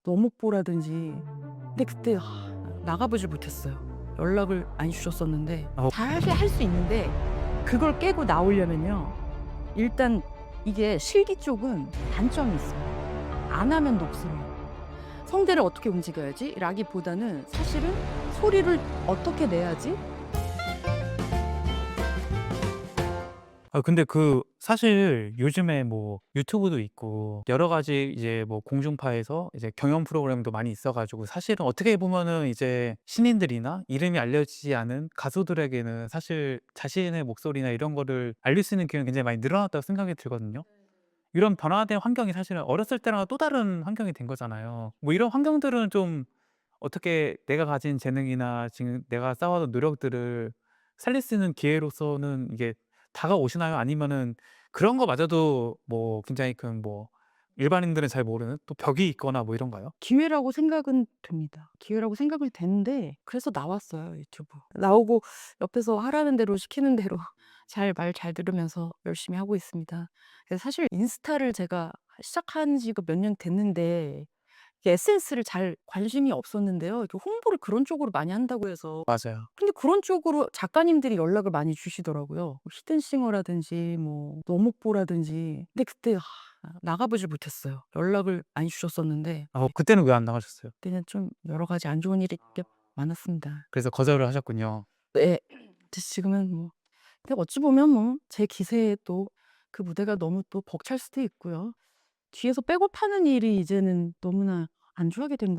너목보라든지. 근데 그때 나가보질 못했어요. 연락을 안 주셨었는데 어. 사실 할 수 있는데 그걸 깨고 나오려면요. 일단 이게 실기 쪽은 단점이 있어요. 안 하면 녹슬어요. 성대를 어떻게 움직여야지? 라기보다는 사실은 소리를 어떻게 내야지? 근데 사실 요즘에 뭐 유튜브도 있고 여러 가지 이제 뭐 공중파에서 이제 경연 프로그램도 많이 있어 가지고 사실은 어떻게 보면은 이제 신인들이나 이름이 알려지지 않은 가수들에게는 사실 자신의 목소리나 이런 거를 알릴 수 있는 기회는 굉장히 많이 늘어났다고 생각이 들거든요. 이런 변화된 환경이 사실은 어렸을 때랑 또 다른 환경이 된 거잖아요. 뭐 이런 환경들은 좀 어떻게 내가 가진 재능이나 지금 내가 쌓아온 노력들을 살릴 수 있는 기회로서는 이게 다가오시나요? 아니면은 그런 거마저도 뭐 굉장히 큰 뭐 일반인들은 잘 모르는 또 벽이 있거나 뭐 이런가요? 기회라고 생각은 됩니다. 기회라고 생각이 되는데 그래서 나왔어요, 유튜브. 나오고 옆에서 하라는 대로 시키는 대로 말 잘 들으면서 열심히 하고 있습니다. 그래서 사실 인스타를 제가 시작한 지가 몇 년 됐는데 이게 SNS를 잘 관심이 없었는데요. 이렇게 홍보를 그런 쪽으로 많이 한다고 해서 맞아요. 근데 그런 쪽으로 작가님들이 연락을 많이 주시더라고요. 뭐 히든싱어라든지 뭐 너목보라든지. 근데 그때 나가보질 못했어요. 연락을 안 주셨었는데 그때는 왜 안 나가셨어요? 그때는 좀 여러 가지 안 좋은 일이 꽤 많았습니다. 그래서 거절을 하셨군요. 네. 근데 지금은 뭐 근데 어찌 보면 뭐 제 기세에 또 그 무대가 너무 또 벅찰 수도 있고요. 뒤에서 백업하는 일이 이제는 너무나 안주하게 된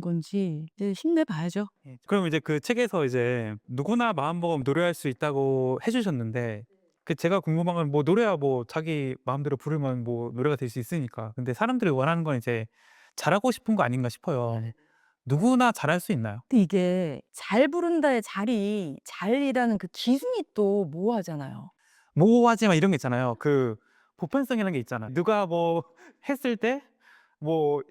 건지 이제 힘내 봐야죠. 예. 그럼 이제 그 책에서 이제 누구나 마음먹으면 노래할 수 있다고 해 주셨는데 제가 궁금한 건 뭐 노래야 뭐 자기 마음대로 부르면 뭐 노래가 될 수 있으니까. 근데 사람들이 원하는 건 이제 잘하고 싶은 거 아닌가 싶어요. 누구나 잘할 수 있나요? 근데 이게 잘 부른다의 잘이 잘이라는 그 기준이 또 모호하잖아요. 모호하지만 이런 게 있잖아요. 보편성이라는 게 있잖아요. 누가 뭐 했을 때 뭐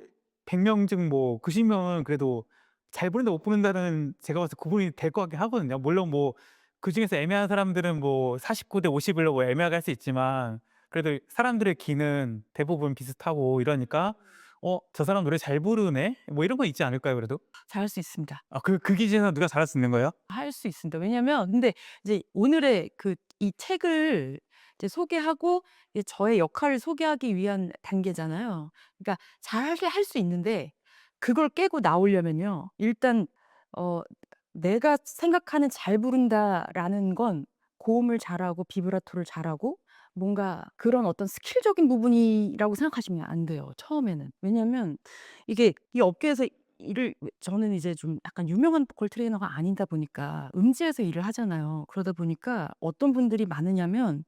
100명 중 뭐 90 명은 그래도 잘 부른다 못 부른다는 제가 봤을 때 구분이 될 것 같긴 하거든요. 물론 뭐 그중에서 애매한 사람들은 뭐 49대 50 일로 뭐 애매하게 할 수 있지만 그래도 사람들의 귀는 대부분 비슷하고 이러니까 '어 저 사람 노래 잘 부르네.' 뭐 이런 거 있지 않을까요 그래도? 잘할 수 있습니다. 그 기준에서 누가 잘할 수 있는 거예요? 할 수 있습니다. 왜냐면 근데 이제 오늘의 이 책을 이제 소개하고 이제 저의 역할을 소개하기 위한 단계잖아요. 그러니까 잘하게 할 수 있는데 그걸 깨고 나오려면요. 일단 어 내가 생각하는 '잘 부른다.'라는 건 고음을 잘하고 비브라토를 잘하고 뭔가 그런 어떤 스킬적인 부분이라고 생각하시면 안 돼요, 처음에는. 왜냐면 이게 이 업계에서 일을 저는 이제 좀 약간 유명한 보컬 트레이너가 아니다 보니까 음지에서 일을 하잖아요. 그러다 보니까 어떤 분들이 많으냐면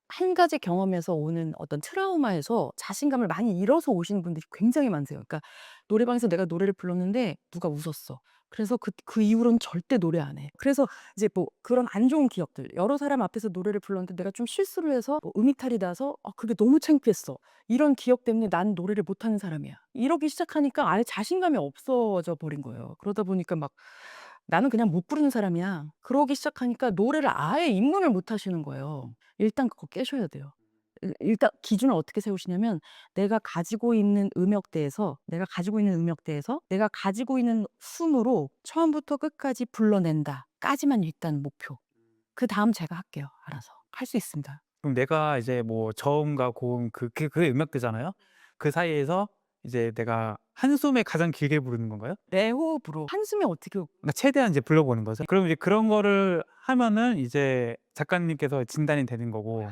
한 가지 경험에서 오는 어떤 트라우마에서 자신감을 많이 잃어서 오시는 분들이 굉장히 많으세요. 그러니까 노래방에서 내가 노래를 불렀는데 누가 웃었어. 그래서 그 이후로는 절대 노래 안 해. 그래서 이제 뭐 그런 안 좋은 기억들, 여러 사람 앞에서 노래를 불렀는데 내가 좀 실수를 해서 뭐 음이탈이 나서 그게 너무 창피했어. 이런 기억 때문에 난 노래를 못하는 사람이야. 이러기 시작하니까 아예 자신감이 없어져 버린 거예요. 그러다 보니까 막 나는 그냥 못 부르는 사람이야. 그러기 시작하니까 노래를 아예 입문을 못 하시는 거예요. 일단 그거 깨셔야 돼요. 일단 기준을 어떻게 세우시냐면 내가 가지고 있는 음역대에서 내가 가지고 있는 숨으로 처음부터 끝까지 불러낸다.까지만 일단 목표. 그다음 제가 할게요, 알아서. 할 수 있습니다. 그럼 내가 이제 뭐 저음과 고음 그게 음역대잖아요. 그 사이에서 이제 내가 한숨에 가장 길게 부르는 건가요? 내 호흡으로 한숨에 어떻게 그러니까 최대한 이제 불러보는 거죠. 그럼 이제 그런 거를 하면은 이제 작가님께서 진단이 되는 거고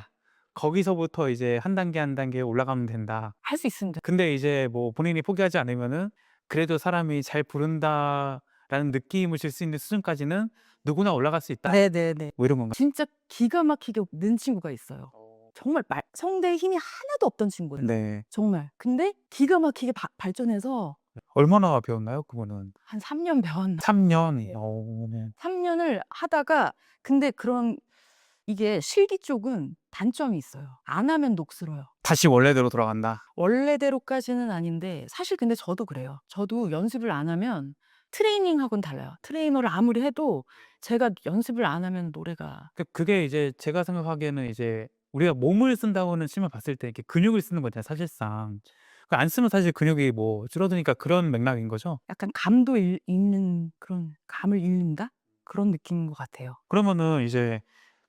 거기서부터 이제 한 단계 한 단계 올라가면 된다. 할 수 있습니다. 근데 이제 뭐 본인이 포기하지 않으면은 그래도 사람이 '잘 부른다.'라는 느낌을 줄 수 있는 수준까지는 누구나 올라갈 수 있다. 네네네. 뭐 이런 건가요? 진짜 기가 막히게 는 친구가 있어요. 정말 성대에 힘이 하나도 없던 친구예요. 네. 정말. 근데 기가 막히게 발전해서 얼마나 배웠나요 그분은? 한 3년 배웠나 3 년. 네. 네. 3 년을 하다가 근데 그런 이게 실기 쪽은 단점이 있어요. 안 하면 녹슬어요. 다시 원래대로 돌아간다. 원래대로까지는 아닌데 사실 근데 저도 그래요. 저도 연습을 안 하면 트레이닝하고는 달라요. 트레이너를 아무리 해도 제가 연습을 안 하면 노래가 그게 이제 제가 생각하기에는 이제 우리가 몸을 쓴다고는 치면 봤을 때 이렇게 근육을 쓰는 거잖아요 사실상. 그 안 쓰면 사실 근육이 뭐 줄어드니까 그런 맥락인 거죠? 약간 감도 잃는 그런 감을 잃는다? 그런 느낌인 것 같아요. 그러면은 이제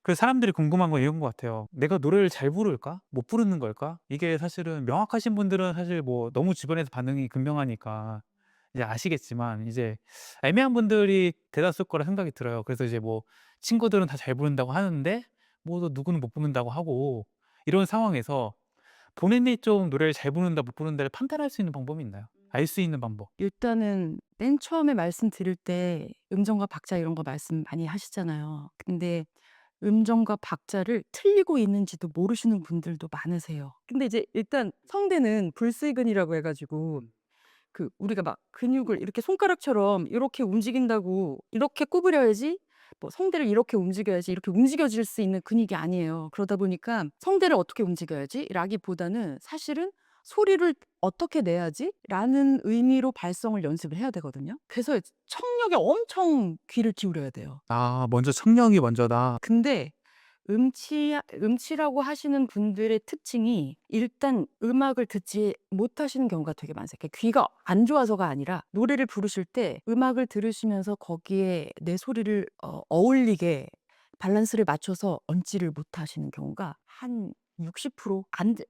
그 사람들이 궁금한 건 이런 것 같아요. '내가 노래를 잘 부를까? 못 부르는 걸까?' 이게 사실은 명확하신 분들은 사실 뭐 너무 주변에서 반응이 극명하니까 이제 아시겠지만, 이제 애매한 분들이 대다수일 거라 생각이 들어요. 그래서 이제 뭐 친구들은 다 잘 부른다고 하는데 뭐 또 누구는 못 부른다고 하고, 이런 상황에서 본인이 좀 노래를 잘 부른다 못 부른다를 판단할 수 있는 방법이 있나요? 알 수 있는 방법. 일단은 맨 처음에 말씀드릴 때 음정과 박자 이런 거 말씀 많이 하시잖아요. 근데 음정과 박자를 틀리고 있는지도 모르시는 분들도 많으세요. 근데 이제 일단 성대는 불수의근이라고 해 가지고 그 우리가 막 근육을 이렇게 손가락처럼 이렇게 움직인다고 이렇게 구부려야지 뭐 성대를 이렇게 움직여야지 이렇게 움직여질 수 있는 근육이 아니에요. 그러다 보니까 '성대를 어떻게 움직여야지?'라기보다는 사실은 '소리를 어떻게 내야지?'라는 의미로 발성을 연습을 해야 되거든요. 그래서 청력에 엄청 귀를 기울여야 돼요. 아, 먼저 청력이 먼저다. 근데 음치라고 하시는 분들의 특징이 일단 음악을 듣지 못하시는 경우가 되게 많으세요. 그러니까 귀가 안 좋아서가 아니라 노래를 부르실 때 음악을 들으시면서 거기에 내 소리를 어울리게 밸런스를 맞춰서 얹지를 못하시는 경우가 한 60%,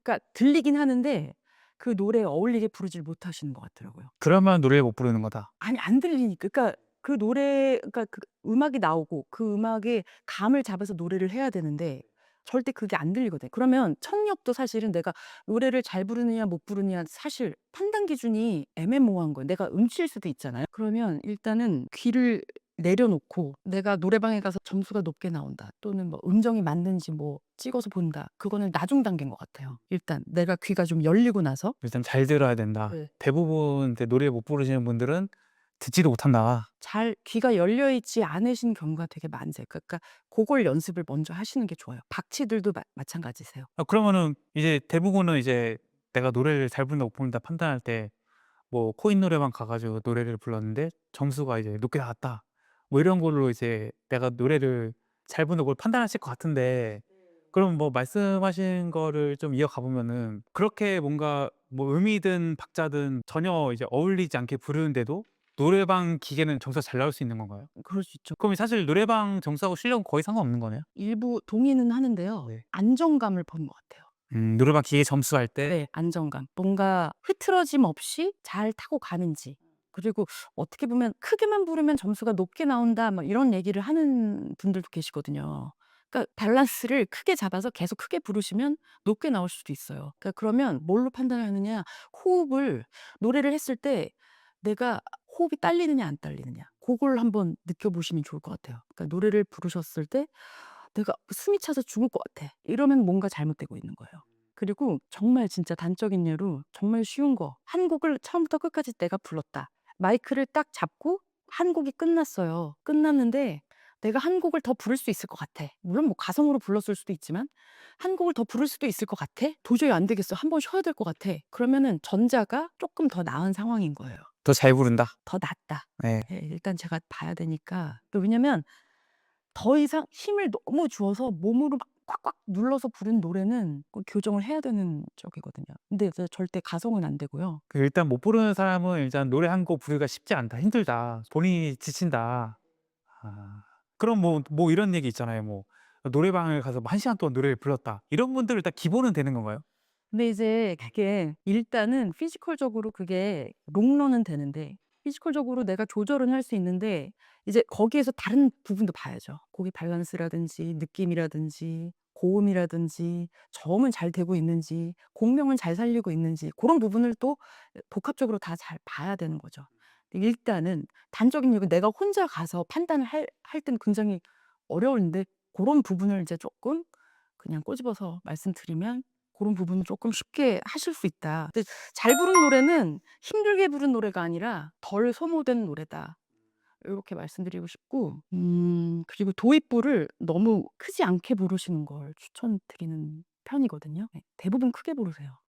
그러니까 들리긴 하는데 그 노래에 어울리게 부르지를 못하시는 것 같더라고요. 그러면 노래를 못 부르는 거다. 아니 안 들리니까. 그러니까 그 노래, 그러니까 그 음악이 나오고 그 음악에 감을 잡아서 노래를 해야 되는데 절대 그게 안 들리거든요. 그러면 청력도 사실은 내가 노래를 잘 부르느냐 못 부르느냐 사실 판단 기준이 애매모호한 거예요. 내가 음치일 수도 있잖아요. 그러면 일단은 귀를 내려놓고 내가 노래방에 가서 점수가 높게 나온다 또는 뭐 음정이 맞는지 뭐 찍어서 본다. 그거는 나중 단계인 것 같아요. 일단 내가 귀가 좀 열리고 나서. 일단 잘 들어야 된다. 네. 대부분 이제 노래 못 부르시는 분들은 듣지도 못한다. 잘 귀가 열려 있지 않으신 경우가 되게 많으세요. 그러니까 고걸 연습을 먼저 하시는 게 좋아요. 박치들도 마찬가지세요. 아, 그러면은 이제 대부분은 이제 내가 노래를 잘 부른다 못 부른다 판단할 때 뭐 코인 노래방 가 가지고 노래를 불렀는데 점수가 이제 높게 나왔다, 뭐 이런 걸로 이제 내가 노래를 잘 부르는 걸 판단하실 것 같은데, 그럼 뭐 말씀하신 거를 좀 이어가 보면은 그렇게 뭔가 뭐 음이든 박자든 전혀 이제 어울리지 않게 부르는데도 노래방 기계는 점수가 잘 나올 수 있는 건가요? 그럴 수 있죠. 그럼 사실 노래방 점수하고 실력은 거의 상관없는 거네요? 일부 동의는 하는데요. 네. 안정감을 보는 것 같아요. 노래방 기계 점수할 때. 네. 안정감. 뭔가 흐트러짐 없이 잘 타고 가는지. 그리고 어떻게 보면 "크게만 부르면 점수가 높게 나온다." 뭐 이런 얘기를 하는 분들도 계시거든요. 그러니까 밸런스를 크게 잡아서 계속 크게 부르시면 높게 나올 수도 있어요. 그러니까 그러면 뭘로 판단을 하느냐, 호흡을 노래를 했을 때 내가 호흡이 딸리느냐 안 딸리느냐 고걸 한번 느껴보시면 좋을 것 같아요. 그러니까 노래를 부르셨을 때 '내가 숨이 차서 죽을 것 같아.' 이러면 뭔가 잘못되고 있는 거예요. 그리고 정말 진짜 단적인 예로 정말 쉬운 거. 한 곡을 처음부터 끝까지 내가 불렀다. 마이크를 딱 잡고 한 곡이 끝났어요. 끝났는데 내가 한 곡을 더 부를 수 있을 것 같아. 물론 뭐 가성으로 불렀을 수도 있지만 한 곡을 더 부를 수도 있을 것 같아. 도저히 안 되겠어. 한번 쉬어야 될 것 같아. 그러면은 전자가 조금 더 나은 상황인 거예요. 더 잘 부른다. 더 낫다. 네. 예, 일단 제가 봐야 되니까. 왜냐면 더 이상 힘을 너무 주어서 몸으로 막 꽉꽉 눌러서 부른 노래는 그 교정을 해야 되는 쪽이거든요. 근데 이제 절대 가성은 안 되고요. 그 일단 못 부르는 사람은 일단 "노래 한 곡 부르기가 쉽지 않다. 힘들다. 본인이 지친다." 아. 그럼 뭐 이런 얘기 있잖아요. 뭐 노래방을 가서 뭐 1 시간 동안 노래를 불렀다. 이런 분들은 일단 기본은 되는 건가요? 근데 이제 그게 일단은 피지컬적으로 그게 롱런은 되는데 피지컬적으로 내가 조절은 할 수 있는데 이제 거기에서 다른 부분도 봐야죠. 곡의 밸런스라든지 느낌이라든지 고음이라든지 저음은 잘 되고 있는지 공명은 잘 살리고 있는지 그런 부분을 또 복합적으로 다 잘 봐야 되는 거죠. 근데 일단은 단적인 이유는 내가 혼자 가서 판단을 할 때는 굉장히 어려운데 그런 부분을 이제 조금 그냥 꼬집어서 말씀드리면 그런 부분은 조금 쉽게 하실 수 있다. 근데 잘 부른 노래는 힘들게 부른 노래가 아니라 덜 소모된 노래다. 요렇게 말씀드리고 싶고 그리고 도입부를 너무 크지 않게 부르시는 걸 추천드리는 편이거든요. 네. 대부분 크게 부르세요.